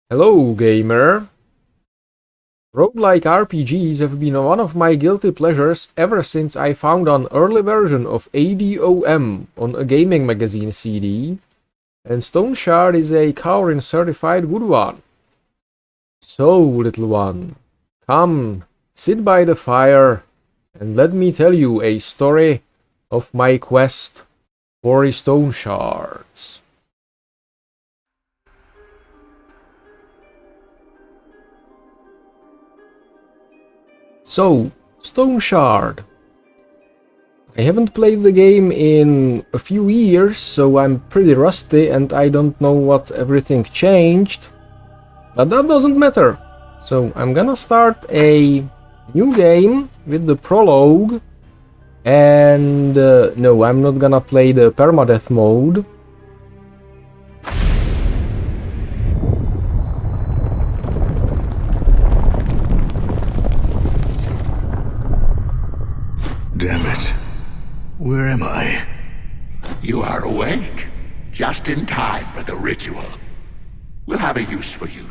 Hello, gamer! Roguelike RPGs have been one of my guilty pleasures ever since I found an early version of ADOM on a gaming magazine CD, and Stoneshard is a Caoryn certified good one. So, little one, come, sit by the fire, and let me tell you a story of my quest for Stoneshards. So, Stoneshard. I haven't played the game in a few years, so I'm pretty rusty and I don't know what everything changed. But that doesn't matter. So I'm gonna start a new game with the Prologue. And no, I'm not gonna play the permadeath mode. Damn it. Where am I? You are awake, just in time for the ritual. We'll have a use for you,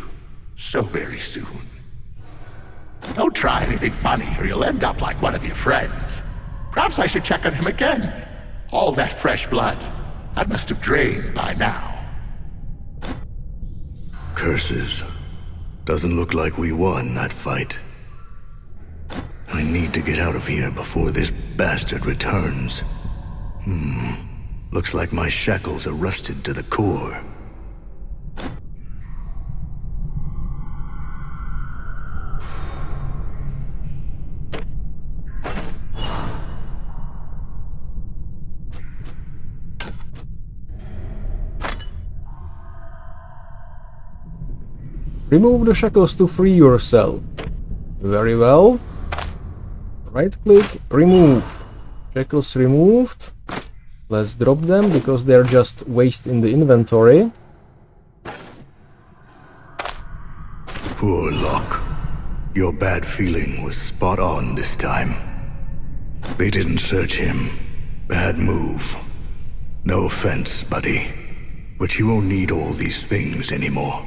so very soon. Don't try anything funny or you'll end up like one of your friends. Perhaps I should check on him again. All that fresh blood, that must have drained by now. Curses. Doesn't look like we won that fight. I need to get out of here before this bastard returns. Looks like my shackles are rusted to the core. Remove the shackles to free yourself. Very well. Right click, remove. Shackles removed. Let's drop them because they're just waste in the inventory. Poor Locke. Your bad feeling was spot on this time. They didn't search him. Bad move. No offense, buddy. But you won't need all these things anymore.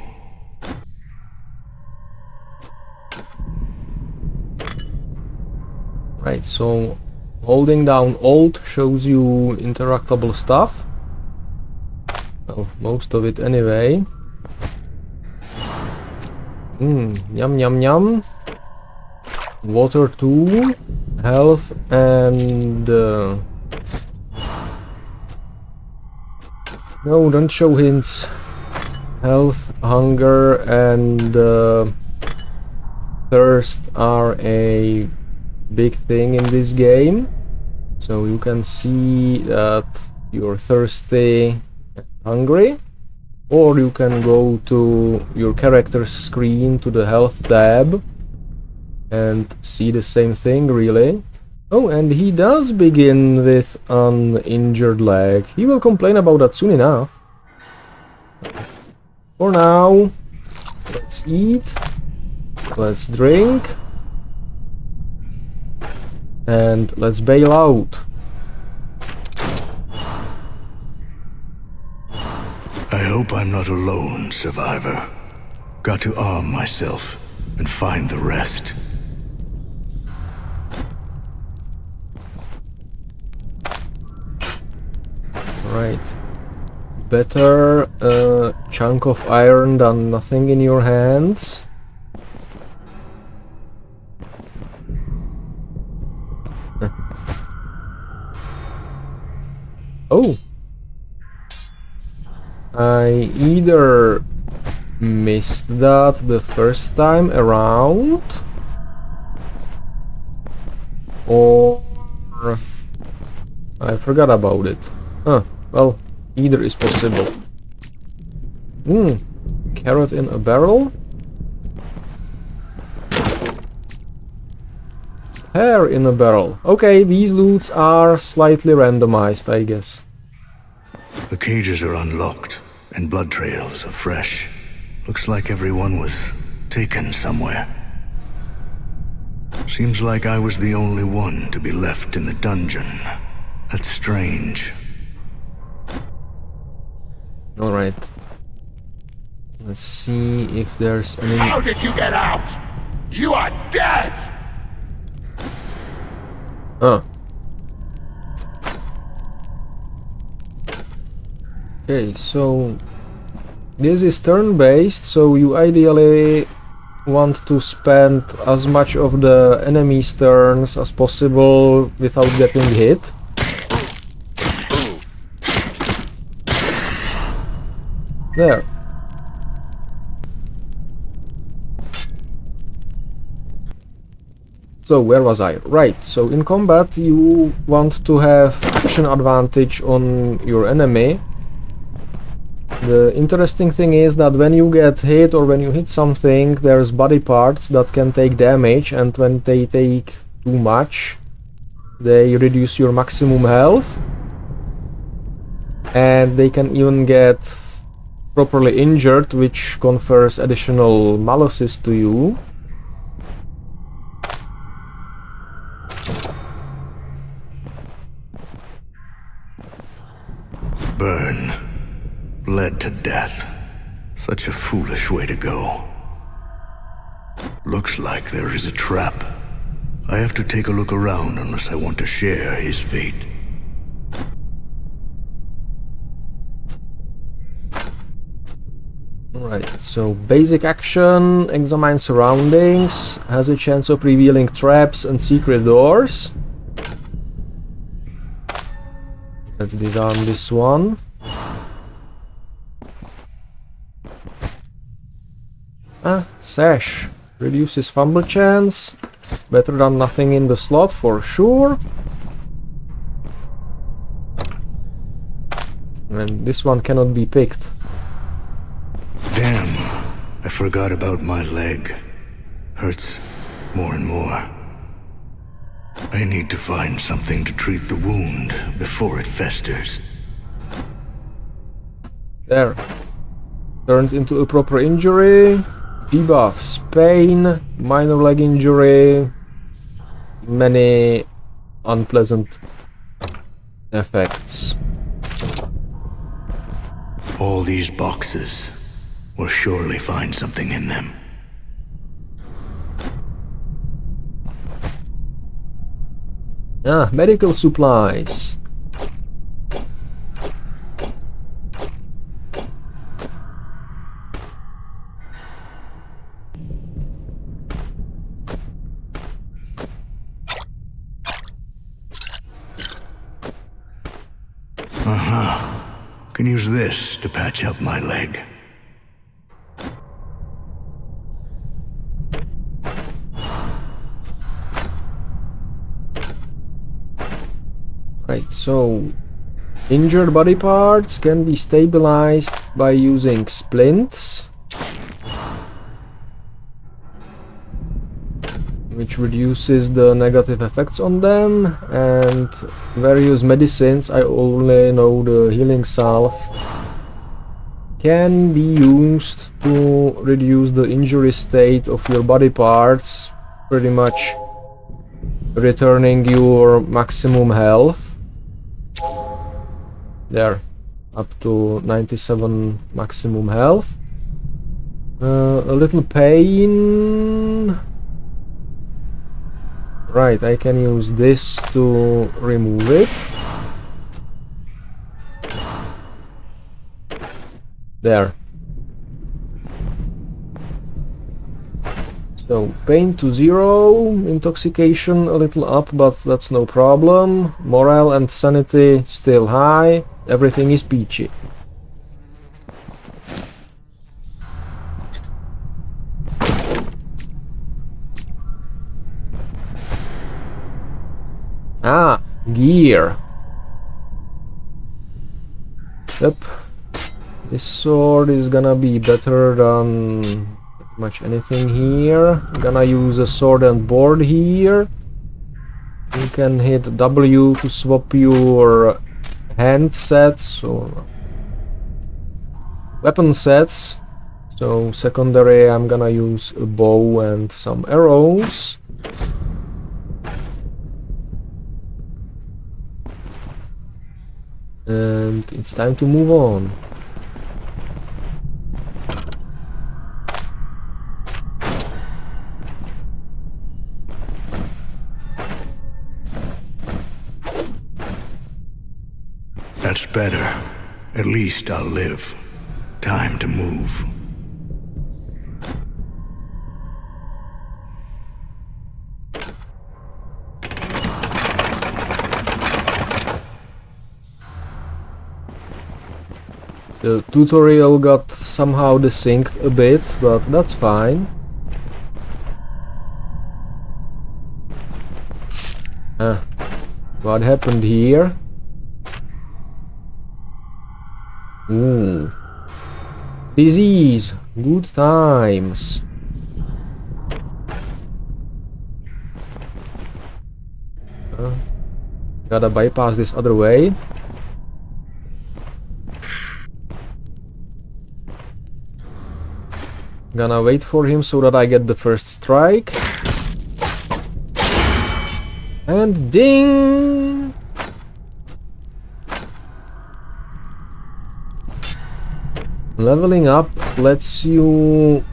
Right, so holding down Alt shows you interactable stuff. Well, most of it anyway. Yum yum yum. Water too. Health and... No, don't show hints. Health, hunger and thirst are a big thing in this game, so you can see that you're thirsty and hungry, or you can go to your character's screen to the health tab and see the same thing really. Oh, and he does begin with an injured leg. He will complain about that soon enough. For now, let's eat, let's drink, and let's bail out. I hope I'm not alone, survivor. Got to arm myself and find the rest. Right. Better a chunk of iron than nothing in your hands. Oh! I either missed that the first time around, or I forgot about it. Huh, well, either is possible. Carrot in a barrel? Hair in a barrel. Okay, these loots are slightly randomized, I guess. The cages are unlocked, and blood trails are fresh. Looks like everyone was taken somewhere. Seems like I was the only one to be left in the dungeon. That's strange. Alright. Let's see if there's any... How did you get out? You are dead! Oh. Okay, so this is turn-based, so you ideally want to spend as much of the enemy's turns as possible without getting hit. There. So where was I? Right, so in combat you want to have action advantage on your enemy. The interesting thing is that when you get hit or when you hit something, there's body parts that can take damage, and when they take too much, they reduce your maximum health. And they can even get properly injured, which confers additional malices to you. Burn. Bled to death. Such a foolish way to go. Looks like there is a trap. I have to take a look around unless I want to share his fate. Alright, so basic action, examine surroundings, has a chance of revealing traps and secret doors. Let's disarm this one. Sash. Reduces fumble chance. Better than nothing in the slot for sure. And this one cannot be picked. Damn, I forgot about my leg. Hurts more and more. I need to find something to treat the wound before it festers. There. Turned into a proper injury. Debuffs, pain, minor leg injury, many unpleasant effects. All these boxes will surely find something in them. Medical supplies. Can use this to patch up my leg. Right, so injured body parts can be stabilized by using splints, which reduces the negative effects on them, and various medicines, I only know the healing salve, can be used to reduce the injury state of your body parts, pretty much returning your maximum health. There, up to 97 maximum health. A little pain. Right, I can use this to remove it. There. So, pain to 0, intoxication a little up, but that's no problem. Morale and sanity still high, everything is peachy. Gear. Yep. This sword is gonna be better than pretty much anything here. I'm gonna use a sword and board here. You can hit W to swap your hand sets or weapon sets. So secondary, I'm gonna use a bow and some arrows. And it's time to move on. That's better. At least I'll live. Time to move. The tutorial got somehow desynced a bit, but that's fine. What happened here? Ooh. Disease. Good times. Gotta bypass this other way. Gonna wait for him so that I get the first strike. And ding! Leveling up lets you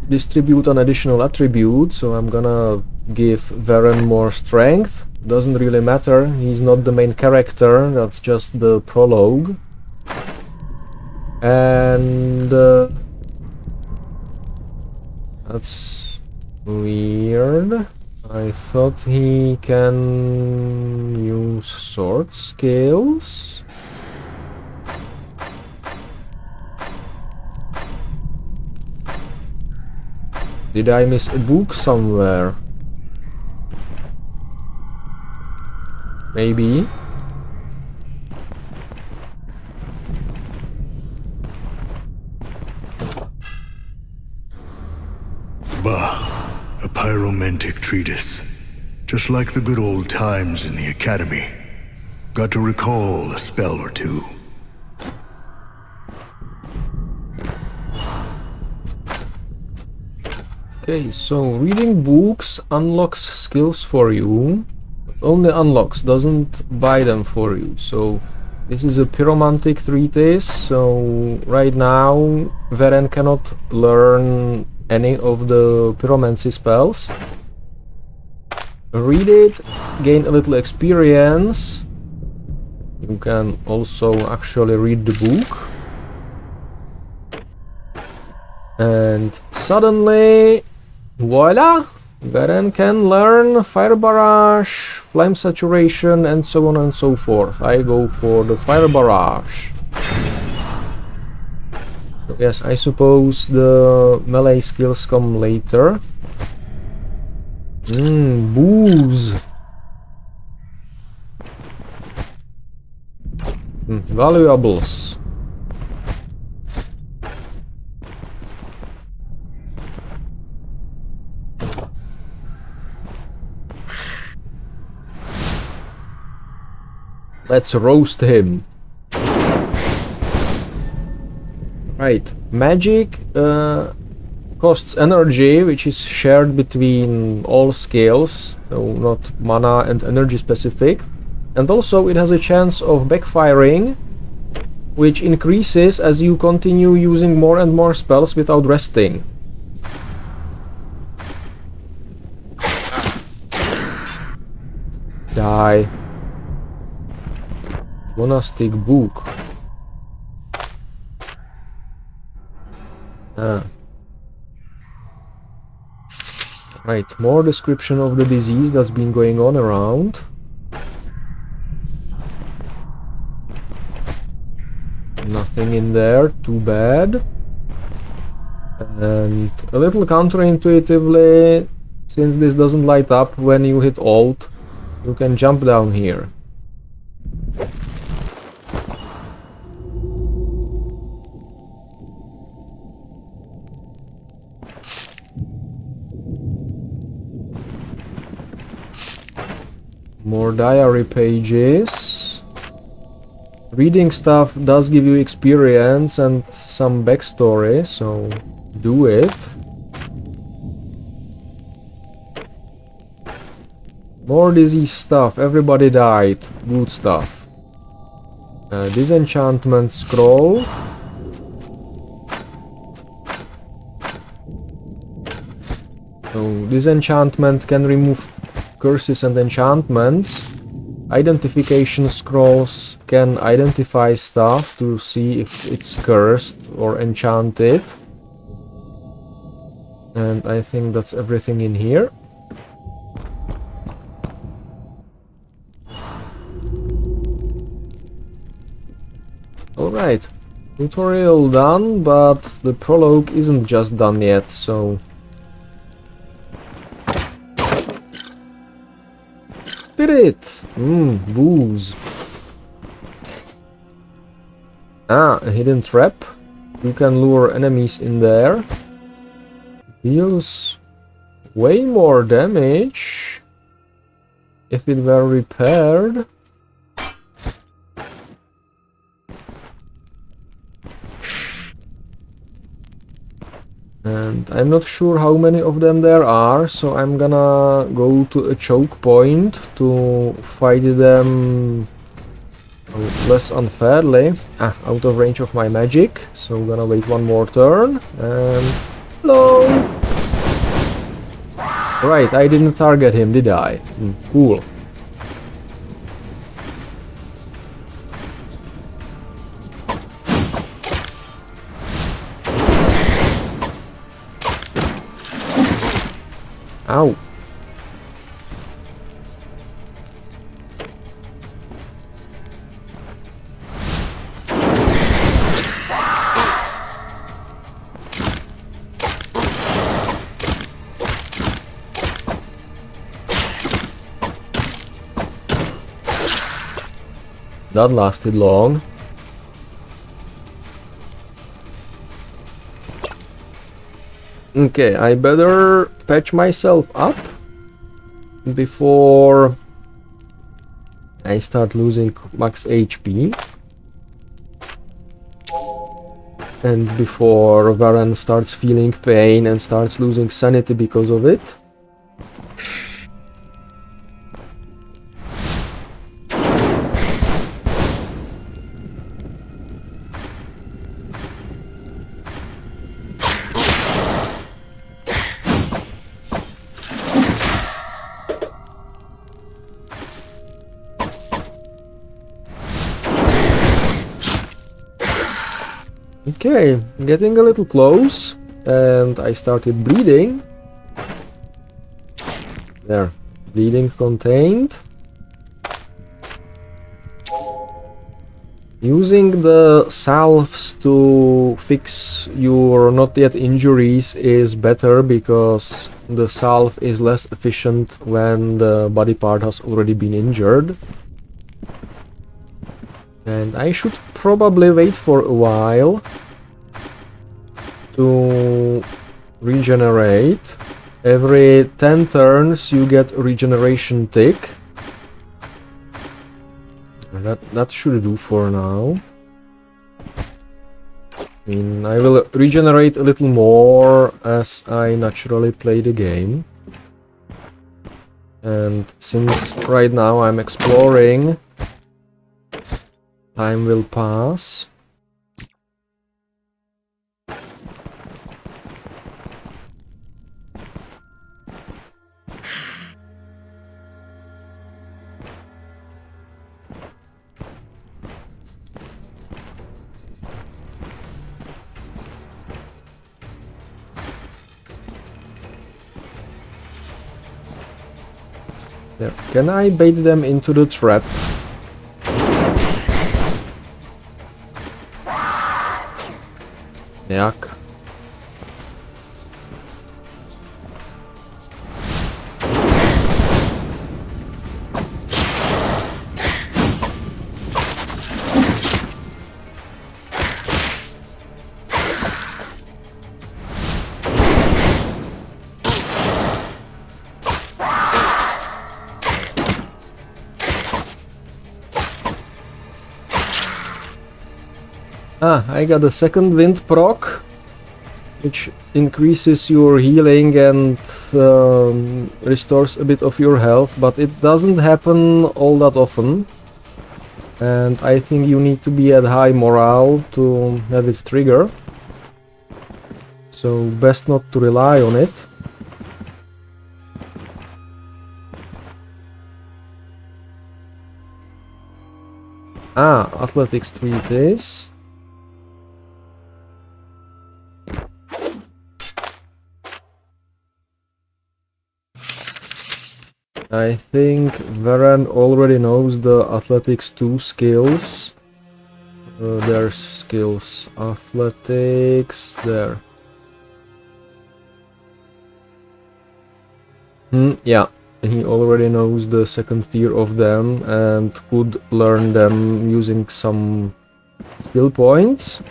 distribute an additional attribute, so I'm gonna give Varen more strength. Doesn't really matter, he's not the main character, that's just the prologue. And that's weird. I thought he can use sword skills. Did I miss a book somewhere? Maybe. Bah, a pyromantic treatise. Just like the good old times in the academy. Got to recall a spell or two. Okay, so reading books unlocks skills for you. Only unlocks, doesn't buy them for you. So this is a pyromantic treatise, so right now Varen cannot learn any of the pyromancy spells. Read it, gain a little experience. You can also actually read the book. And suddenly, voila! Varen can learn Fire Barrage, Flame Saturation, and so on and so forth. I go for the Fire Barrage. Yes, I suppose the melee skills come later. Booze. Valuables. Let's roast him. Right, magic costs energy, which is shared between all skills, so not mana and energy specific. And also it has a chance of backfiring, which increases as you continue using more and more spells without resting. Die. Monastic book. Right, more description of the disease that's been going on around. Nothing in there, too bad. And a little counterintuitively, since this doesn't light up when you hit Alt, you can jump down here. More diary pages. Reading stuff does give you experience and some backstory, so do it. More disease stuff, everybody died, good stuff. Disenchantment scroll. So disenchantment can remove curses and enchantments. identification scrolls can identify stuff to see if it's cursed or enchanted. And I think that's everything in here. Alright, tutorial done, but the prologue isn't just done yet, so... Spirit! Booze. Ah, a hidden trap. You can lure enemies in there. Deals way more damage if it were repaired. And I'm not sure how many of them there are, so I'm gonna go to a choke point to fight them less unfairly. Out of range of my magic, so I'm gonna wait one more turn, and... Hello! Right, I didn't target him, did I? Cool. Ow. That lasted long. Okay, I better patch myself up before I start losing max HP. And before Varen starts feeling pain and starts losing sanity because of it. Okay, getting a little close, and I started bleeding. There, bleeding contained. Using the salves to fix your not yet injuries is better because the salve is less efficient when the body part has already been injured. And I should probably wait for a while to regenerate. Every 10 turns you get a regeneration tick. That should do for now. I mean, I will regenerate a little more as I naturally play the game. And since right now I'm exploring, time will pass. Yeah. Can I bait them into the trap? Yuck. I got a second wind proc, which increases your healing and restores a bit of your health, but it doesn't happen all that often. And I think you need to be at high morale to have it trigger. So best not to rely on it. athletics treat is. I think Varen already knows the athletics 2 skills. There's skills. Athletics, there. Yeah, he already knows the second tier of them and could learn them using some skill points.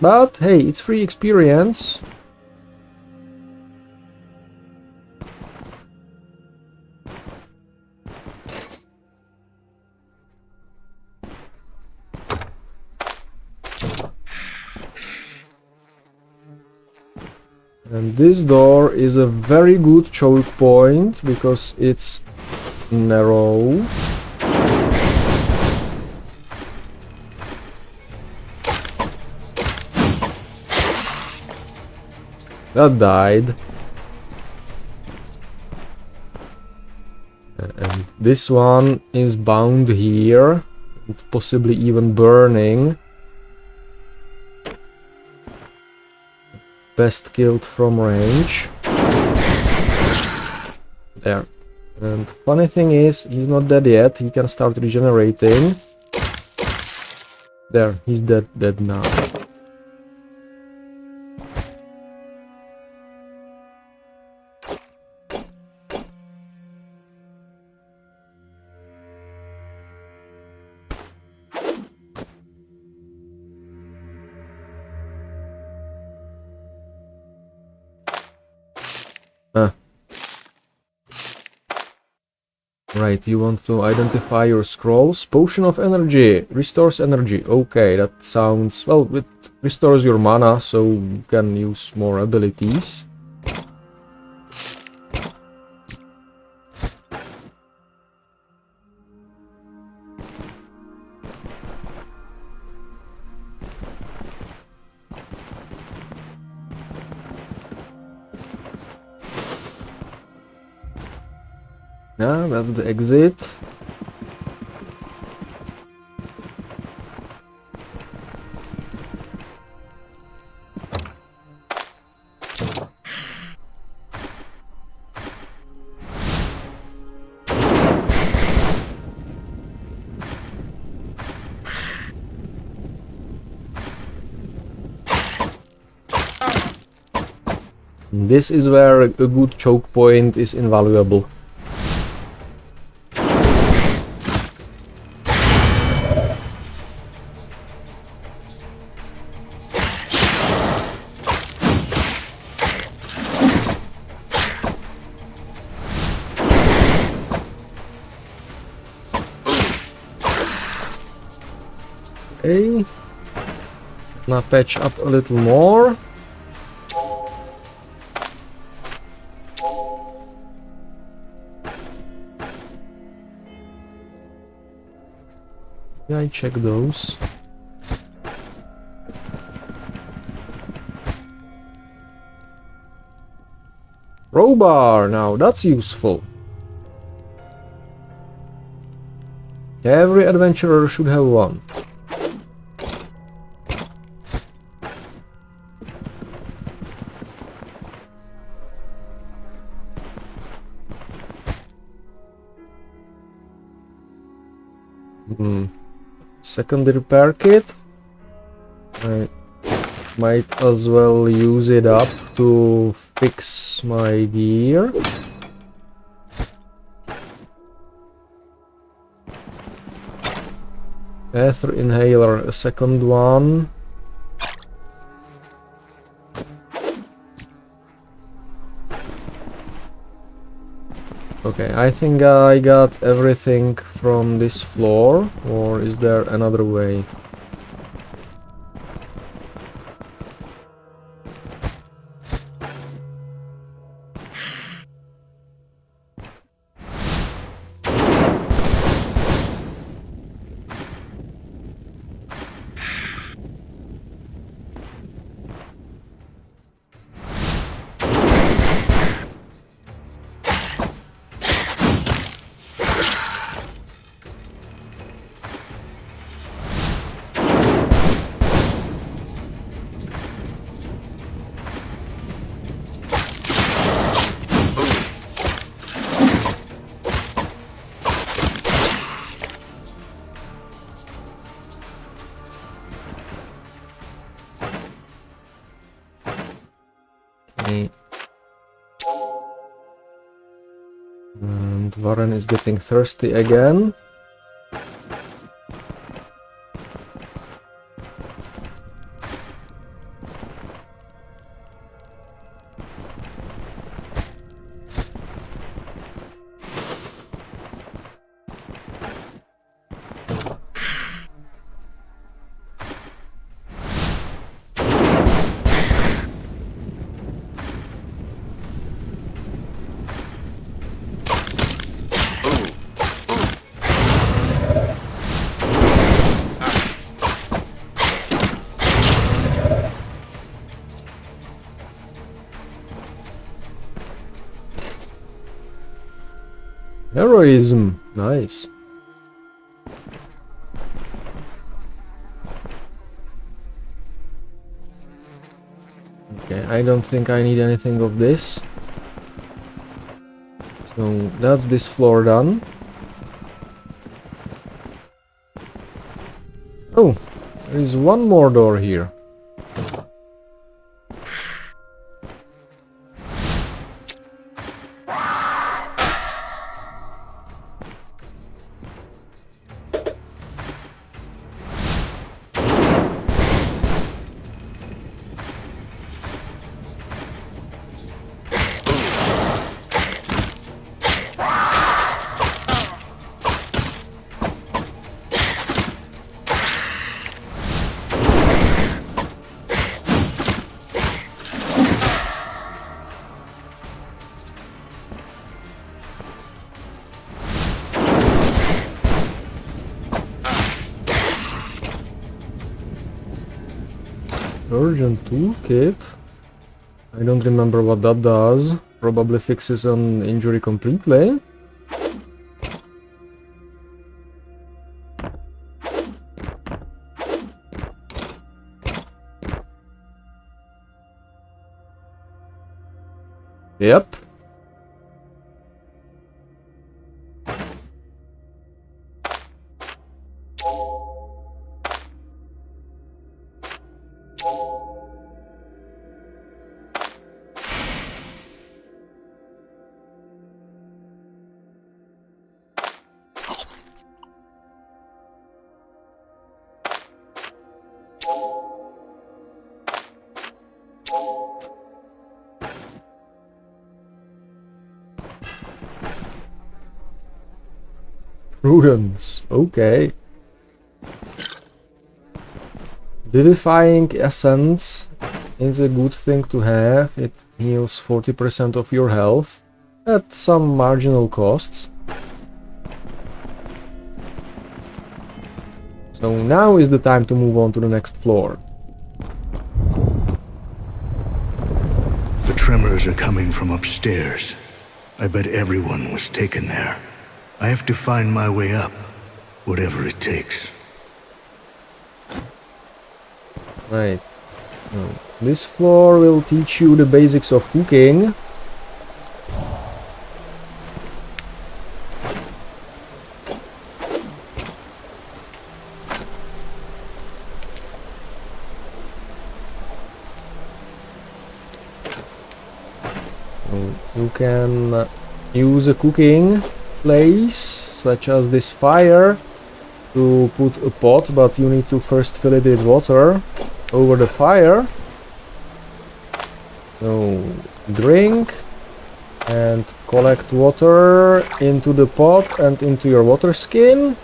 But hey, it's free experience. And this door is a very good choke point because it's narrow. That died. And this one is bound here, and possibly even burning. Best killed from range. There. And funny thing is, he's not dead yet. He can start regenerating. There, he's dead now. Right, you want to identify your scrolls. Potion of energy. Restores energy. Okay, that sounds... well, it restores your mana, so you can use more abilities. Yeah, that's the exit. This is where a good choke point is invaluable. Okay, now patch up a little more. Yeah, I check those. Crowbar, now that's useful. Every adventurer should have one. Second repair kit. I might as well use it up to fix my gear. Ether inhaler, a second one. Okay, I think I got everything from this floor, or is there another way? Okay. And Warren is getting thirsty again. Heroism, nice. Okay, I don't think I need anything of this. So that's this floor done. Oh, there is one more door here. Urgent toolkit. I don't remember what that does. Probably fixes an injury completely. Yep. Prudence, okay. Vivifying Essence is a good thing to have. It heals 40% of your health at some marginal costs. So now is the time to move on to the next floor. The tremors are coming from upstairs. I bet everyone was taken there. I have to find my way up, whatever it takes. Right. Now, this floor will teach you the basics of cooking. You can use a cooking place, such as this fire, to put a pot, but you need to first fill it with water over the fire. So drink and collect water into the pot and into your water skin.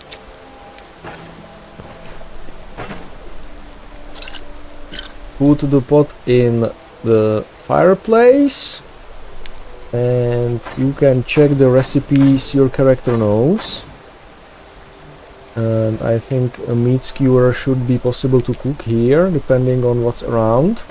Put the pot in the fireplace. And you can check the recipes your character knows. And I think a meat skewer should be possible to cook here, depending on what's around.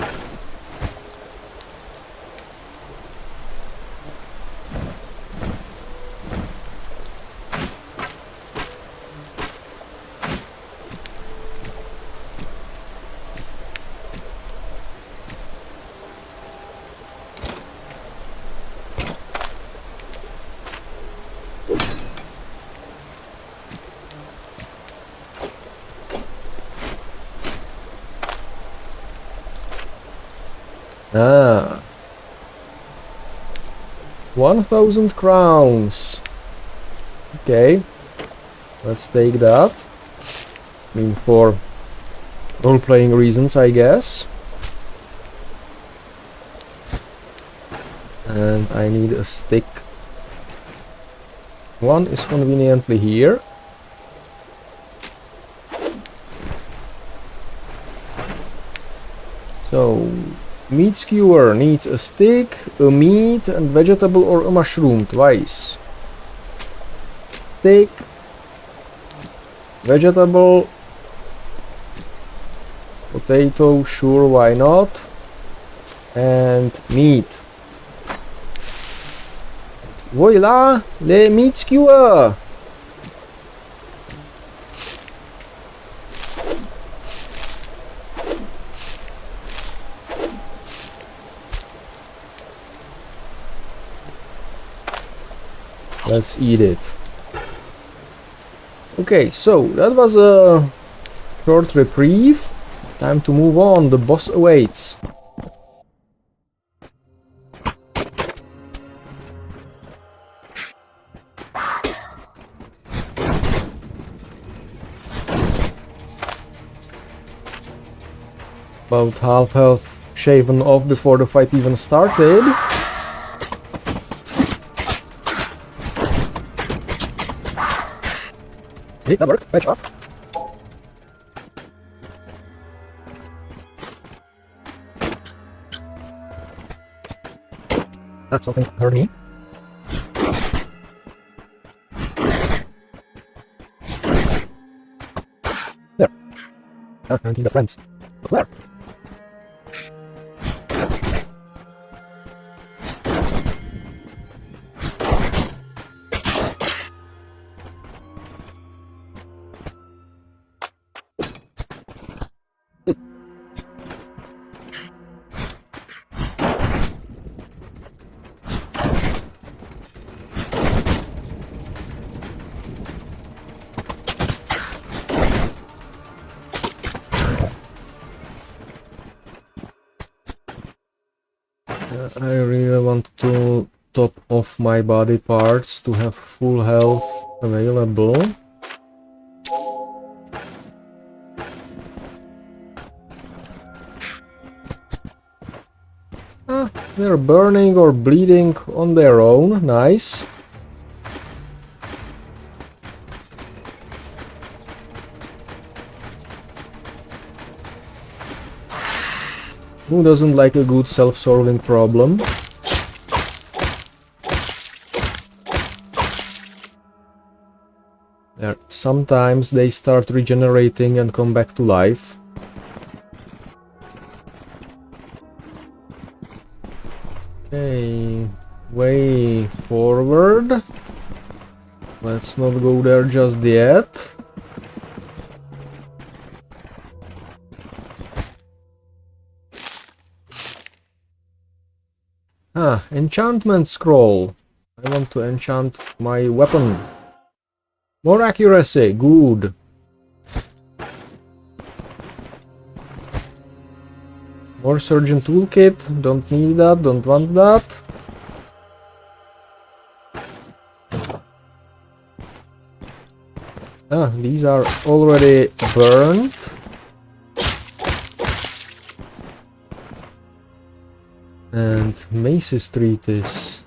Ah, 1,000 crowns. Okay. Let's take that. I mean, for role-playing reasons, I guess. And I need a stick. One is conveniently here. So, meat skewer needs a stick, a meat, and vegetable or a mushroom twice. Stick, vegetable, potato, sure, why not, and meat. Voila, le meat skewer! Let's eat it. Okay, so that was a short reprieve. Time to move on, the boss awaits. About half health shaven off before the fight even started. Hey, that worked. Patch off. That's something hurt me. There. I need the friends. But where? I really want to top off my body parts to have full health available. Ah, they're burning or bleeding on their own, nice. Who doesn't like a good self-solving problem? There, sometimes they start regenerating and come back to life. Okay, way forward. Let's not go there just yet. Ah, enchantment scroll. I want to enchant my weapon. More accuracy, good. More surgeon toolkit, don't need that, don't want that. Ah, these are already burned. And Mace's treatise.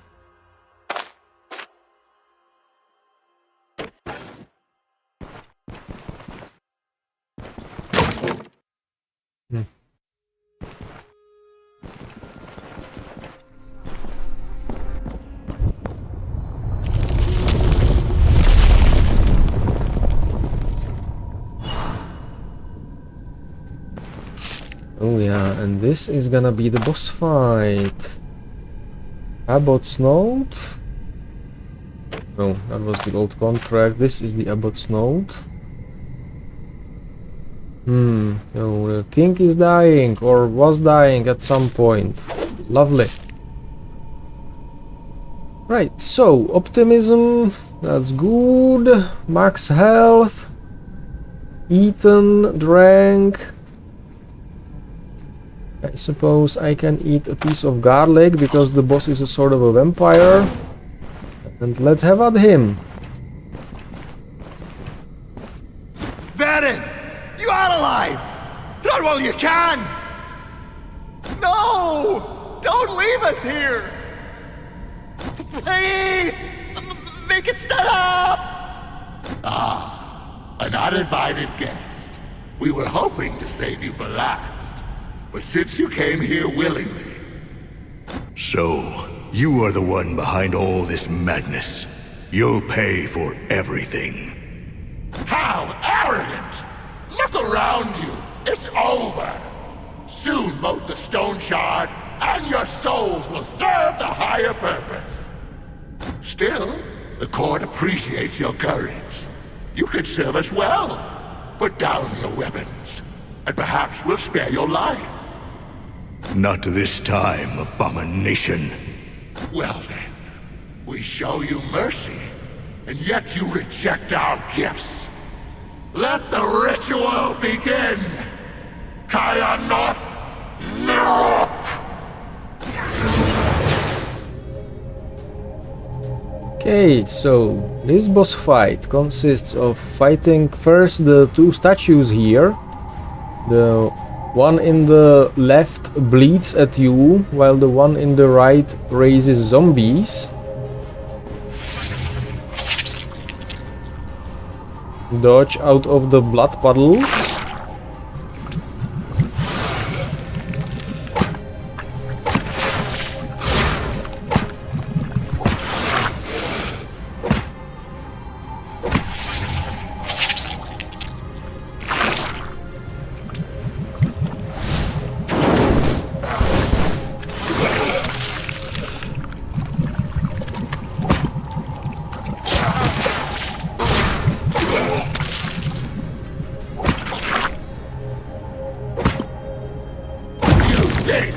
Oh yeah, and this is gonna be the boss fight. Abbot's note. No, that was the old contract. This is the Abbot's note. No, the king is dying, or was dying at some point. Lovely. Right, so, optimism, that's good. Max health. Eaten, drank. I suppose I can eat a piece of garlic because the boss is a sort of a vampire. And let's have at him. Varen! You are alive! Run while you can! No! Don't leave us here! Please! Make it stop! An uninvited guest. We were hoping to save you for last. But since you came here willingly... So, you are the one behind all this madness. You'll pay for everything. How arrogant! Look around you. It's over. Soon both the Stoneshard and your souls will serve the higher purpose. Still, the court appreciates your courage. You could serve us well. Put down your weapons, and perhaps we'll spare your life. Not this time, abomination. Well then, we show you mercy, and yet you reject our gifts. Let the ritual begin! Caoryn North, Mirok! Okay, so this boss fight consists of fighting first the two statues here. The one in the left bleeds at you, while the one in the right raises zombies. Dodge out of the blood puddles.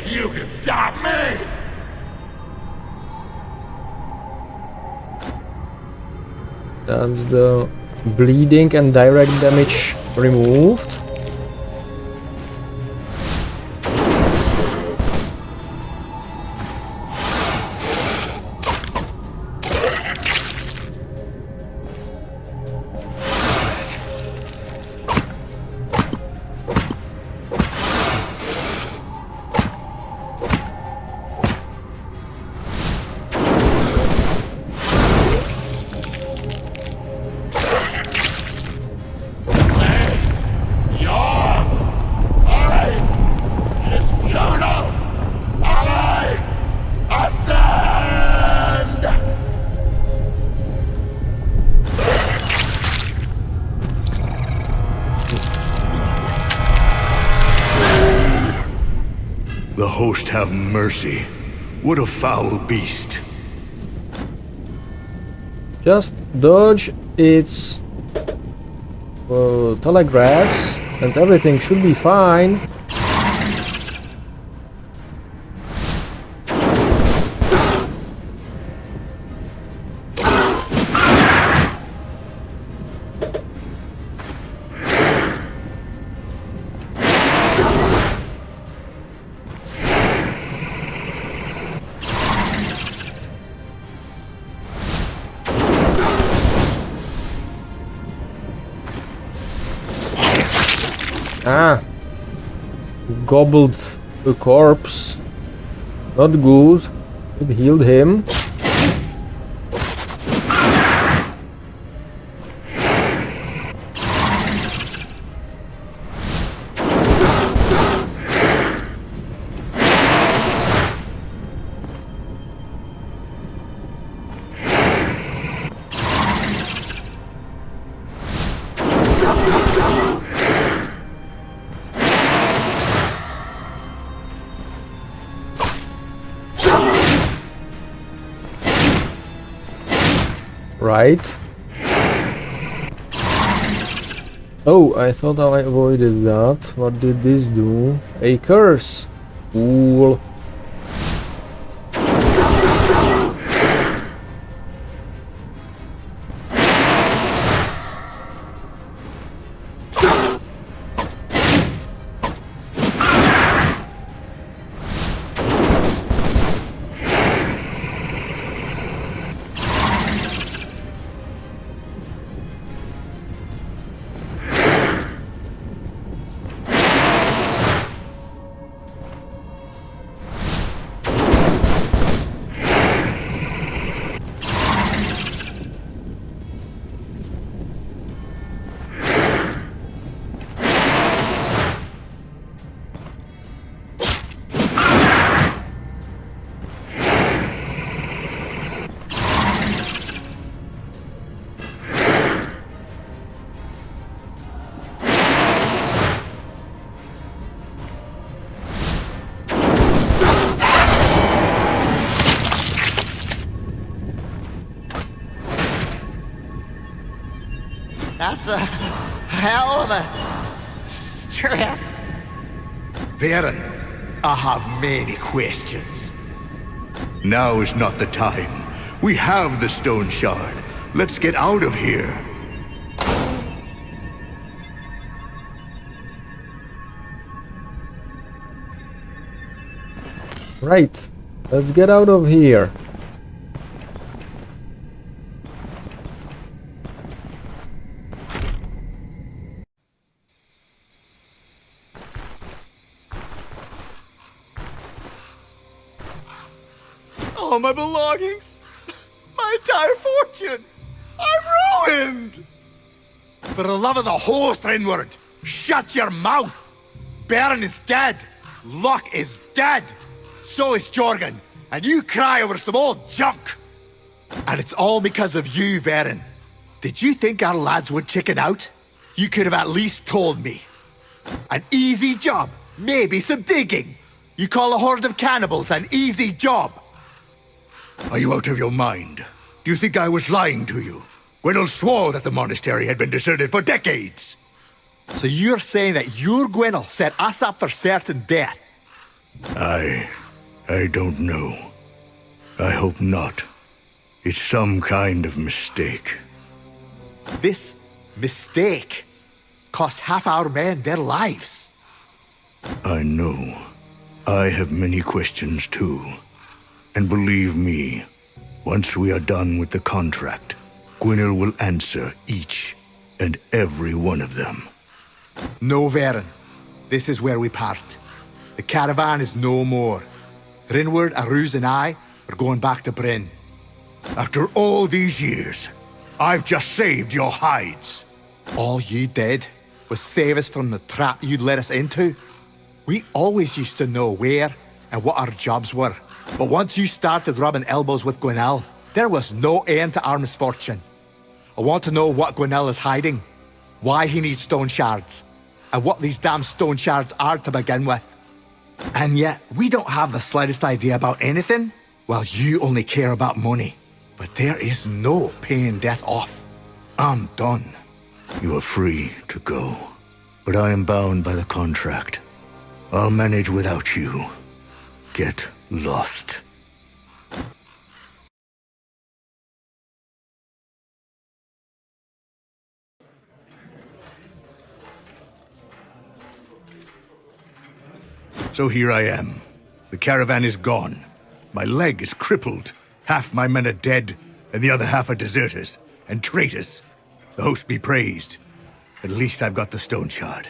You can stop me! That's the bleeding and direct damage removed. The host have mercy. What a foul beast. Just dodge its telegraphs and everything should be fine. Ah, gobbled the corpse. Not good. It healed him. Right. Oh, I thought I avoided that. What did this do? A curse. Cool. That's a hell of a trip. Varen, I have many questions. Now is not the time. We have the Stoneshard. Let's get out of here. Right, let's get out of here. All my belongings! My entire fortune! I'm ruined! For the love of the host, Rinward, shut your mouth! Baron is dead. Luck is dead. So is Jorgen. And you cry over some old junk. And it's all because of you, Varen. Did you think our lads would chicken out? You could have at least told me. An easy job. Maybe some digging. You call a horde of cannibals an easy job. Are you out of your mind? Do you think I was lying to you? Gwynel swore that the monastery had been deserted for decades. So you're saying that your Gwynel set us up for certain death? I don't know. I hope not. It's some kind of mistake. This mistake cost half our men their lives. I know. I have many questions too. And believe me, once we are done with the contract, Gwynel will answer each and every one of them. No, Varen. This is where we part. The caravan is no more. Rinward, Aruz, and I are going back to Bryn. After all these years, I've just saved your hides. All you did was save us from the trap you'd let us into. We always used to know where and what our jobs were. But once you started rubbing elbows with Gwynel, there was no end to our misfortune. I want to know what Gwynel is hiding, why he needs stone shards, and what these damn stone shards are to begin with. And yet, we don't have the slightest idea about anything. Well, you only care about money. But there is no paying death off. I'm done. You are free to go. But I am bound by the contract. I'll manage without you. Get lost. So here I am. The caravan is gone. My leg is crippled. Half my men are dead, and the other half are deserters and traitors. The host be praised. At least I've got the Stoneshard.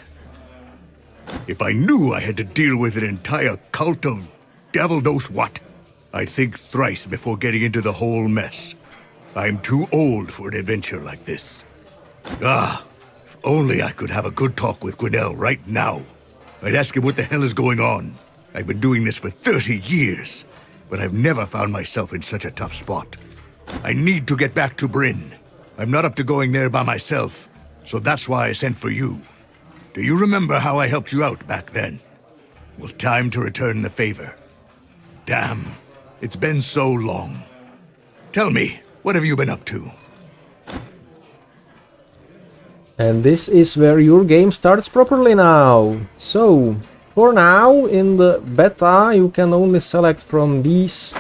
If I knew I had to deal with an entire cult of devil knows what, I'd think thrice before getting into the whole mess. I'm too old for an adventure like this. If only I could have a good talk with Gwynel right now. I'd ask him what the hell is going on. I've been doing this for 30 years, but I've never found myself in such a tough spot. I need to get back to Bryn. I'm not up to going there by myself, so that's why I sent for you. Do you remember how I helped you out back then? Well, time to return the favor. Damn, it's been so long. Tell me, what have you been up to? And this is where your game starts properly now. So, for now, in the beta, you can only select from these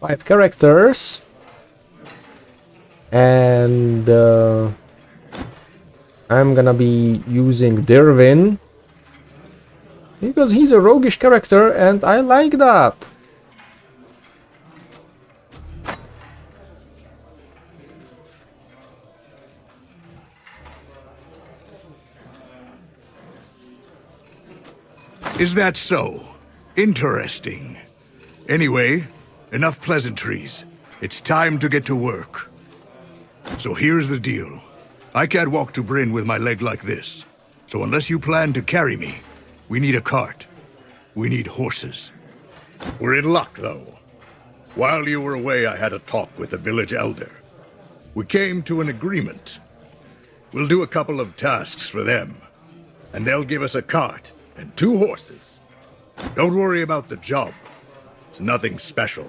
5 characters. And I'm gonna be using Derwin, because he's a roguish character and I like that. Is that so? Interesting. Anyway, enough pleasantries. It's time to get to work. So here's the deal. I can't walk to Bryn with my leg like this. So unless you plan to carry me, we need a cart. We need horses. We're in luck, though. While you were away, I had a talk with the village elder. We came to an agreement. We'll do a couple of tasks for them, and they'll give us a cart and 2 horses. Don't worry about the job. It's nothing special.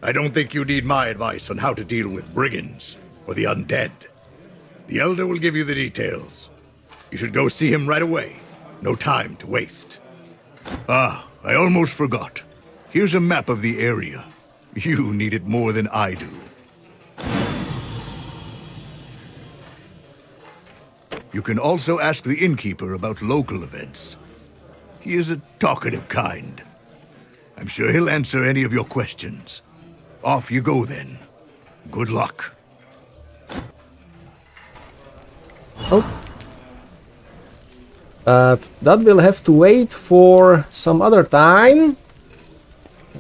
I don't think you need my advice on how to deal with brigands or the undead. The Elder will give you the details. You should go see him right away. No time to waste. Ah, I almost forgot. Here's a map of the area. You need it more than I do. You can also ask the innkeeper about local events. He is a talkative kind. I'm sure he'll answer any of your questions. Off you go then. Good luck. Oh. But that will have to wait for some other time.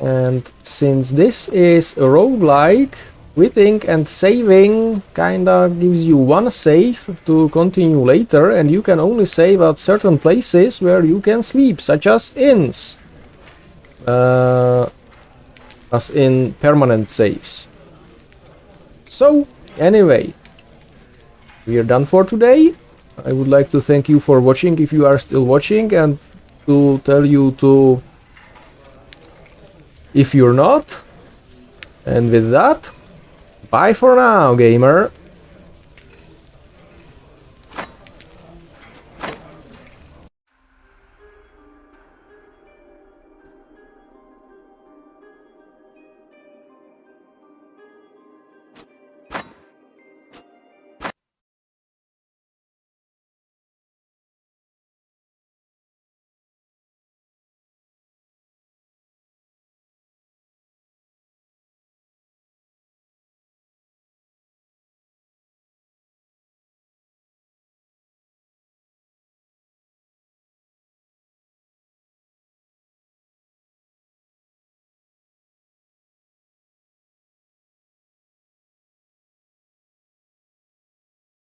And since this is a roguelike, quitting and saving kinda gives you one save to continue later, and you can only save at certain places where you can sleep, such as inns. As in permanent saves. So, anyway, we are done for today. I would like to thank you for watching if you are still watching, and to tell you to if you're not. And with that, bye for now, gamer.